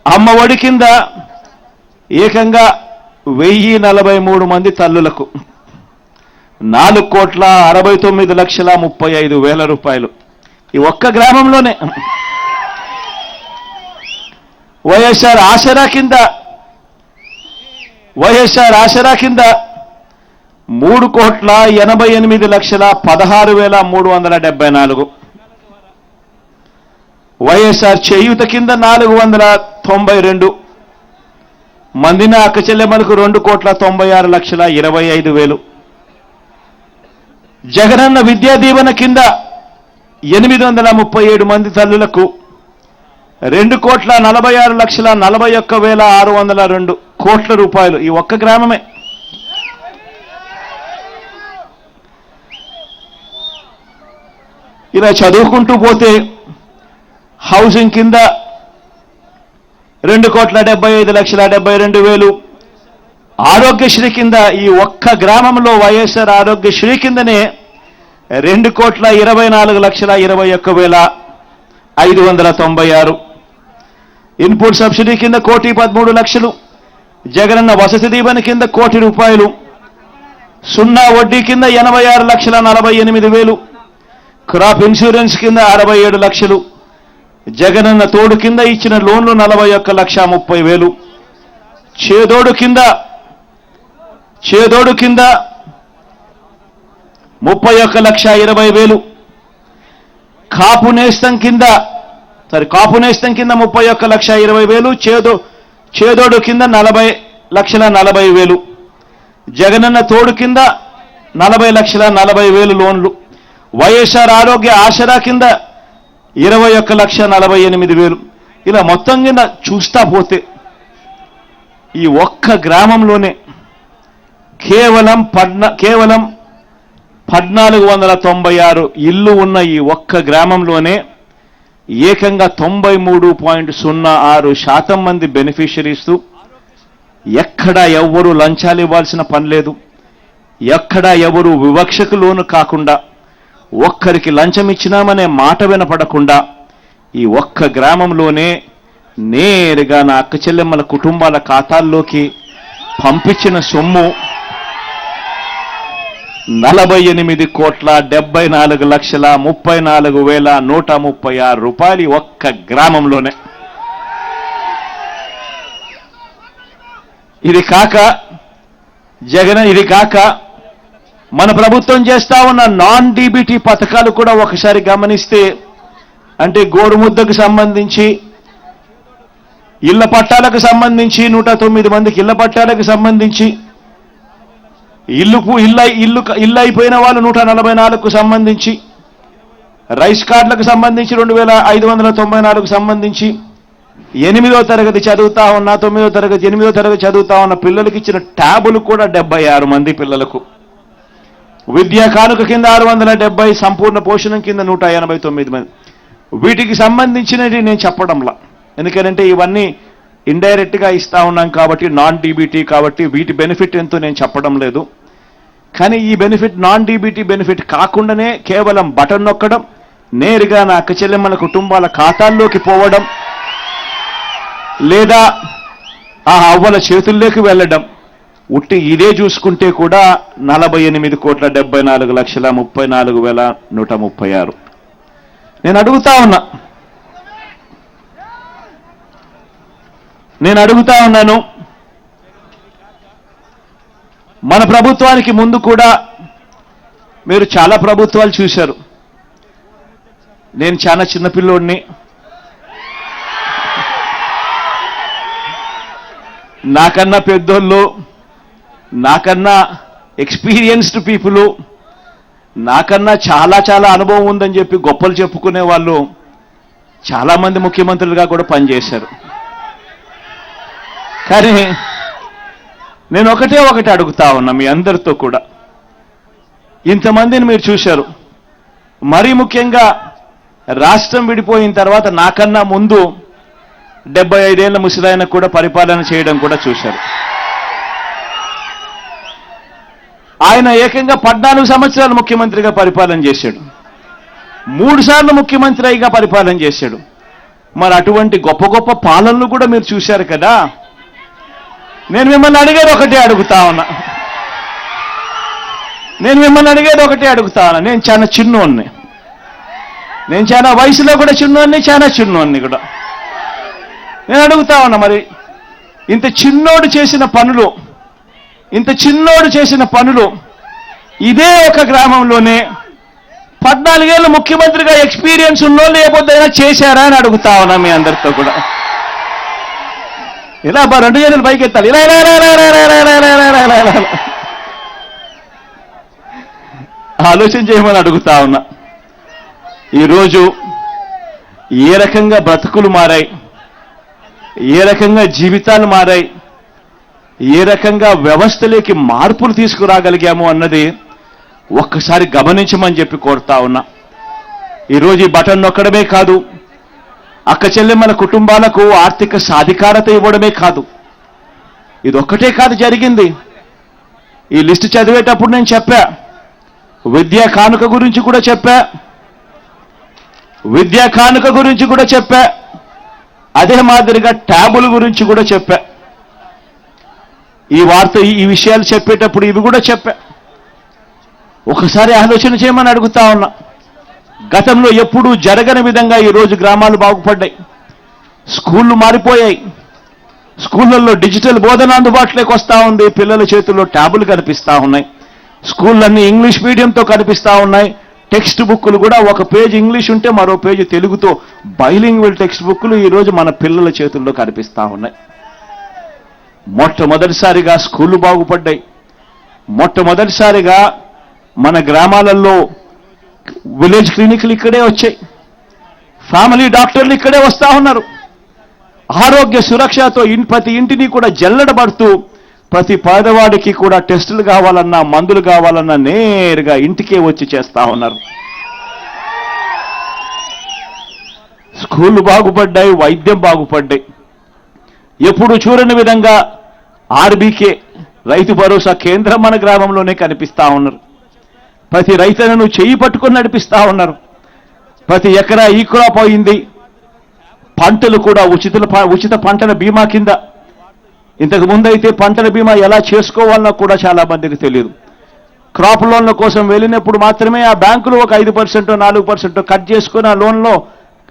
అమ్మఒడి కింద ఏకంగా 1043 మంది తల్లులకు 4,69,35,000 రూపాయలు ఈ ఒక్క గ్రామంలోనే. వైఎస్ఆర్ ఆసరా కింద 3,88,16,374. వైఎస్ఆర్ చేయూత కింద 492 మందిని అక్క చెల్లెమ్మలకు 2,96,25,000. జగనన్న విద్యా దీవెన కింద 837 మంది తల్లులకు 2,46,41,602 కోట్ల రూపాయలు ఈ ఒక్క గ్రామమే. ఇలా చదువుకుంటూ పోతే హౌసింగ్ కింద 2,75,72,000. ఆరోగ్యశ్రీ కింద ఈ ఒక్క గ్రామంలో వైఎస్ఆర్ ఆరోగ్యశ్రీ కిందనే 2,24,21,596. ఇన్పుట్ సబ్సిడీ కింద 1,13,00,000. జగనన్న వసతి దీవెన కింద 1,00,00,000 రూపాయలు. సున్నా వడ్డీ కింద 86,48,000. క్రాప్ ఇన్సూరెన్స్ కింద 67 లక్షలు. జగనన్న తోడు కింద ఇచ్చిన లోన్లు 41,30,000. చేదోడు కింద 31,20,000. కాపు నేస్తం కింద 31,20,000. చేదోడు కింద 40,40,000. జగనన్న తోడు కింద 40,40,000 లోన్లు. వైఎస్ఆర్ ఆరోగ్య ఆసరా కింద 21,48,000. ఇలా మొత్తం కింద చూస్తా పోతే ఈ ఒక్క గ్రామంలోనే కేవలం 1,496 ఇల్లు ఉన్న ఈ ఒక్క గ్రామంలోనే ఏకంగా 93.06% మంది బెనిఫిషరీస్. ఎక్కడా ఎవ్వరూ లంచాలు ఇవ్వాల్సిన పని లేదు. ఎక్కడా ఎవరు వివక్షకు లోను కాకుండా, ఒక్కరికి లంచం ఇచ్చినామనే మాట వినపడకుండా ఈ ఒక్క గ్రామంలోనే నేరుగా నా అక్క చెల్లెమ్మల కుటుంబాల ఖాతాల్లోకి పంపించిన సొమ్ము 48,74,34,136 రూపాయలు ఒక్క గ్రామంలోనే. ఇది కాక మన ప్రభుత్వం చేస్తా ఉన్న నాన్ డీబీటీ పథకాలు కూడా ఒకసారి గమనిస్తే, అంటే గోరుముద్దకు సంబంధించి, ఇళ్ల పట్టాలకు సంబంధించి 109 మందికి ఇళ్ల పట్టాలకు సంబంధించి, ఇల్లు అయిపోయిన వాళ్ళు 144కు సంబంధించి, రైస్ కార్డులకు సంబంధించి 2,594కు సంబంధించి, 8వ తరగతి చదువుతా ఉన్న 9వ తరగతి 8వ తరగతి చదువుతా ఉన్న పిల్లలకి ఇచ్చిన ట్యాబులు కూడా 76 మంది పిల్లలకు. విద్యా కానుక కింద 670, సంపూర్ణ పోషణం కింద 189 మంది. వీటికి సంబంధించినవి నేను చెప్పడంలా, ఎందుకంటే ఇవన్నీ ఇండైరెక్ట్గా ఇస్తా ఉన్నాం కాబట్టి, నాన్ డీబీటీ కాబట్టి వీటి బెనిఫిట్ ఎంతో నేను చెప్పడం లేదు. కానీ ఈ బెనిఫిట్ నాన్ డీబీటీ బెనిఫిట్ కాకుండానే కేవలం బటన్ నొక్కడం, నేరుగా నా అక్క చెల్లెమ్మల కుటుంబాల ఖాతాల్లోకి పోవడం, లేదా ఆ అవ్వల చేతుల్లోకి వెళ్ళడం, ఉట్టి ఇదే చూసుకుంటే కూడా 48,74,34,136. నేను అడుగుతా ఉన్నాను, మన ప్రభుత్వానికి ముందు కూడా మీరు చాలా ప్రభుత్వాలు చూశారు. నేను చాలా చిన్నపిల్లోడిని. నాకన్నా పెద్దోళ్ళు, నాకన్నా ఎక్స్పీరియన్స్డ్ పీపుల్, నాకన్నా చాలా చాలా అనుభవం ఉందని చెప్పి గొప్పలు చెప్పుకునే వాళ్ళు చాలామంది ముఖ్యమంత్రులుగా కూడా పనిచేశారు. కానీ నేను ఒకటి అడుగుతా ఉన్నా మీ అందరితో కూడా, ఇంతమందిని మీరు చూశారు. మరీ ముఖ్యంగా రాష్ట్రం విడిపోయిన తర్వాత నాకన్నా ముందు 75 ఏళ్ల ముసలాయన కూడా పరిపాలన చేయడం కూడా చూశారు. ఆయన ఏకంగా 14 సంవత్సరాలు ముఖ్యమంత్రిగా పరిపాలన చేశాడు. 3 సార్లు ముఖ్యమంత్రిగా పరిపాలన చేశాడు. మరి అటువంటి గొప్ప గొప్ప పాలనలు కూడా మీరు చూశారు కదా. నేను మిమ్మల్ని అడిగేది ఒకటే అడుగుతా ఉన్నా. నేను చాలా చిన్నోన్ని, నేను చాలా వయసులో కూడా చిన్నోన్ని, చాలా చిన్నోన్ని కూడా. నేను అడుగుతా ఉన్నా, మరి ఇంత చిన్నోడు చేసిన పనులు ఇదే ఒక గ్రామంలోనే 14 ఏళ్ళు ముఖ్యమంత్రిగా ఎక్స్పీరియన్స్ ఉన్నోళ్ళు ఏ పొద్దుైనా చేశారా అని అడుగుతా ఉన్నా మీ అందరితో కూడా. ఇలా 2 చేతులు పైకి ఎత్తాలి, ఇలా ఆలోచన చేయమని అడుగుతా ఉన్నా. ఈరోజు ఏ రకంగా బ్రతుకులు మారాయి, ఏ రకంగా జీవితాలు మారాయి, ఏ రకంగా వ్యవస్థలోకి మార్పులు తీసుకురాగలిగాము అన్నది ఒక్కసారి గమనించమని చెప్పి కోరుతా ఉన్నా. ఈరోజు ఈ బటన్ నొక్కడమే కాదు, అక్క చెల్లెమ్మల కుటుంబాలకు ఆర్థిక సాధికారత ఇవ్వడమే కాదు, ఇదొక్కటే కాదు జరిగింది. ఈ లిస్టు చదివేటప్పుడు నేను చెప్పా, విద్యా కానుక గురించి కూడా చెప్పా, అదే మాదిరిగా ట్యాబుల గురించి కూడా చెప్పా. ఈ విషయాలు చెప్పేటప్పుడు ఇవి కూడా చెప్పా. ఒకసారి ఆలోచన చేయమని అడుగుతా ఉన్నా. గతంలో ఎప్పుడూ జరగని విధంగా ఈరోజు గ్రామాలు బాగుపడ్డాయి. స్కూళ్ళు మారిపోయాయి, స్కూళ్ళల్లో డిజిటల్ బోధన అందుబాటులోకి వస్తూ ఉంది, పిల్లల చేతుల్లో ట్యాబులు కనిపిస్తూ ఉన్నాయి, స్కూళ్ళన్నీ ఇంగ్లీష్ మీడియంతో కనిపిస్తూ ఉన్నాయి. టెక్స్ట్ బుక్కులు కూడా ఒక పేజ్ ఇంగ్లీష్ ఉంటే మరో పేజ్ తెలుగుతో బైలింగ్వల్ టెక్స్ట్ బుక్కులు ఈరోజు మన పిల్లల చేతుల్లో కనిపిస్తూ ఉన్నాయి. మొట్టమొదటిసారిగా స్కూళ్ళు బాగుపడ్డాయి. మొట్టమొదటిసారిగా మన గ్రామాలలో విలేజ్ క్లినిక్లు ఇక్కడే వచ్చాయి, ఫ్యామిలీ డాక్టర్లు ఇక్కడే వస్తూ ఉన్నారు. ఆరోగ్య సురక్షతో ప్రతి ఇంటిని కూడా జల్లెడబడుతూ ప్రతి పేదవాడికి కూడా టెస్టులు కావాలన్నా, మందులు కావాలన్నా నేరుగా ఇంటికే వచ్చి చేస్తా ఉన్నారు. స్కూళ్ళు బాగుపడ్డాయి, వైద్యం బాగుపడ్డాయి. ఎప్పుడు చూడని విధంగా ఆర్బీకే రైతు భరోసా కేంద్రం మన గ్రామంలోనే కనిపిస్తా ఉన్నారు. ప్రతి రైతులను చెయ్యి పట్టుకొని నడిపిస్తా ఉన్నారు. ప్రతి ఎకరా ఈ క్రాప్ అయింది. పంటలు కూడా ఉచిత పంటల బీమా కింద. ఇంతకు ముందైతే పంటల బీమా ఎలా చేసుకోవాలన్నా కూడా చాలా మందికి తెలియదు. క్రాప్ లోన్ల కోసం వెళ్ళినప్పుడు మాత్రమే ఆ బ్యాంకులు ఒక 5%, 4% కట్ చేసుకుని ఆ లోన్లో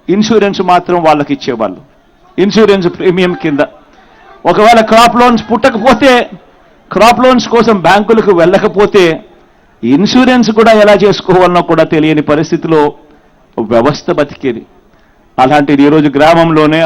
ఇన్సూరెన్స్ మాత్రం వాళ్ళకి ఇచ్చేవాళ్ళు, ఇన్సూరెన్స్ ప్రీమియం కింద. ఒకవేళ క్రాప్ లోన్స్ పుట్టకపోతే, క్రాప్ లోన్స్ కోసం బ్యాంకులకు వెళ్ళకపోతే ఇన్సూరెన్స్ కూడా ఎలా చేసుకోవాలన్నా కూడా తెలియని పరిస్థితిలో వ్యవస్థ బతికేది. అలాంటిది ఈరోజు గ్రామంలోనే